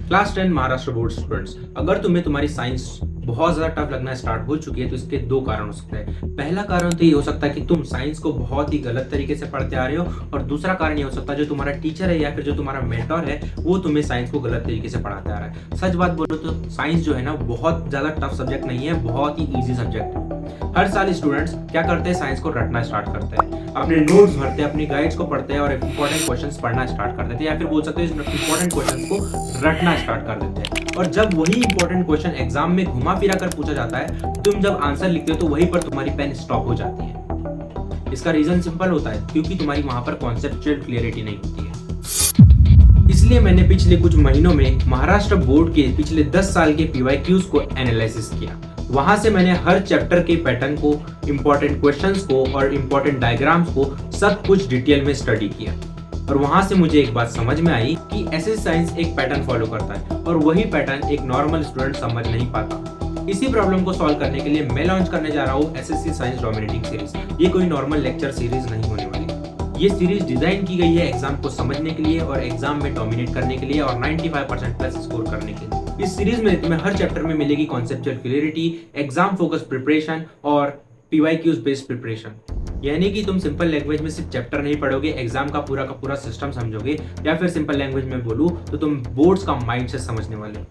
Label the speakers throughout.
Speaker 1: Class 10 Maharashtra board students, अगर तुम्हें तुम्हारी साइंस बहुत ज़्यादा टफ लगना स्टार्ट हो चुकी है तो इसके दो कारण हो सकते हैं। पहला कारण तो ये हो सकता है कि तुम साइंस को बहुत ही गलत तरीके से पढ़ते आ रहे हो, और दूसरा कारण ये हो सकता है जो तुम्हारा टीचर है या फिर जो तुम्हारा मेंटर है वो तुम्हें साइंस को गलत तरीके से पढ़ाते आ रहा है। सच बात बोलो तो साइंस जो है ना बहुत ज़्यादा टफ सब्जेक्ट नहीं है, बहुत ही ईजी सब्जेक्ट है। हर साल स्टूडेंट्स क्या करते हैं, साइंस को रटना स्टार्ट करते हैं, अपने नोट्स भरते हैं, अपनी गाइड्स को पढ़ते हैं और इंपॉर्टेंट क्वेश्चंस पढ़ना स्टार्ट कर देते हैं, या फिर बोल सकते हैं इंपॉर्टेंट क्वेश्चंस को रटना स्टार्ट कर देते हैं। और जब वही इंपॉर्टेंट क्वेश्चन एग्जाम में घुमा फिरा कर पूछा जाता है, तुम जब आंसर लिखते हो तो वहीं पर तुम्हारी पेन स्टॉप हो जाती है। इसका रीजन सिंपल होता है, क्योंकि तुम्हारी वहां पर कॉन्सेप्चुअल क्लियरिटी नहीं होती है। इसलिए मैंने पिछले कुछ महीनों में महाराष्ट्र बोर्ड के पिछले 10 साल के PYQs को एनालिसिस किया। वहां से मैंने हर चैप्टर के पैटर्न को, इंपॉर्टेंट क्वेश्चंस को और इंपॉर्टेंट डायग्राम्स को सब कुछ डिटेल में स्टडी किया। और वहां से मुझे एक बात समझ में आई कि एसएस साइंस एक पैटर्न फॉलो करता है और वही पैटर्न एक नॉर्मल स्टूडेंट समझ नहीं पाता। इसी प्रॉब्लम को सॉल्व करने के लिए मैं लॉन्च करने जा रहा हूँ एसएससी साइंस डोमिनेटिंग सीरीज। ये कोई नॉर्मल लेक्चर सीरीज नहीं होने वाली। ये सीरीज डिजाइन की गई है एग्जाम को समझने के लिए और एग्जाम में डोमिनेट करने के लिए और 95% प्लस स्कोर करने के लिए। इस सीरीज में तुम्हें हर चैप्टर में मिलेगी conceptual clarity, exam focus preparation और PYQs बेस्ड प्रिपरेशन। यानी कि तुम सिंपल लैंग्वेज में सिर्फ चैप्टर नहीं पढ़ोगे, एग्जाम का पूरा सिस्टम समझोगे, या फिर सिंपल लैंग्वेज में बोलूं तो तुम बोर्ड्स का माइंड से समझने वाले हो।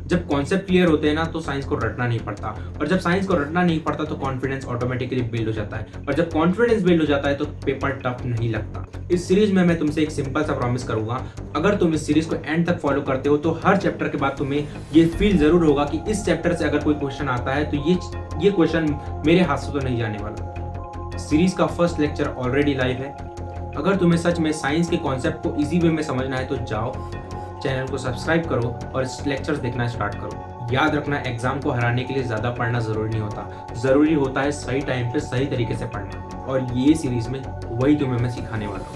Speaker 1: जब कॉन्सेप्ट क्लियर होते हैं ना तो साइंस को रटना नहीं पड़ता, और जब साइंस को रटना नहीं पड़ता तो कॉन्फिडेंस ऑटोमेटिकली बिल्ड हो जाता है, और जब कॉन्फिडेंस बिल्ड हो जाता है तो पेपर टफ नहीं लगता। इस सीरीज में मैं तुमसे एक सिंपल सा प्रॉमिस करूंगा, अगर तुम इस सीरीज को एंड तक फॉलो करते हो तो हर चैप्टर के बाद तुम्हें ये फील जरूर होगा कि इस चैप्टर से अगर कोई क्वेश्चन आता है तो ये क्वेश्चन मेरे हाथ से तो नहीं जाने वाला। सीरीज का फर्स्ट लेक्चर ऑलरेडी लाइव है। अगर तुम्हें सच में साइंस के कॉन्सेप्ट को इजी वे में समझना है तो जाओ, चैनल को सब्सक्राइब करो और लेक्चर्स देखना स्टार्ट करो। याद रखना, एग्जाम को हराने के लिए ज्यादा पढ़ना जरूरी नहीं होता, जरूरी होता है सही टाइम पे सही तरीके से पढ़ना, और ये सीरीज में वही तुम्हें मैं सिखाने वाला हूँ।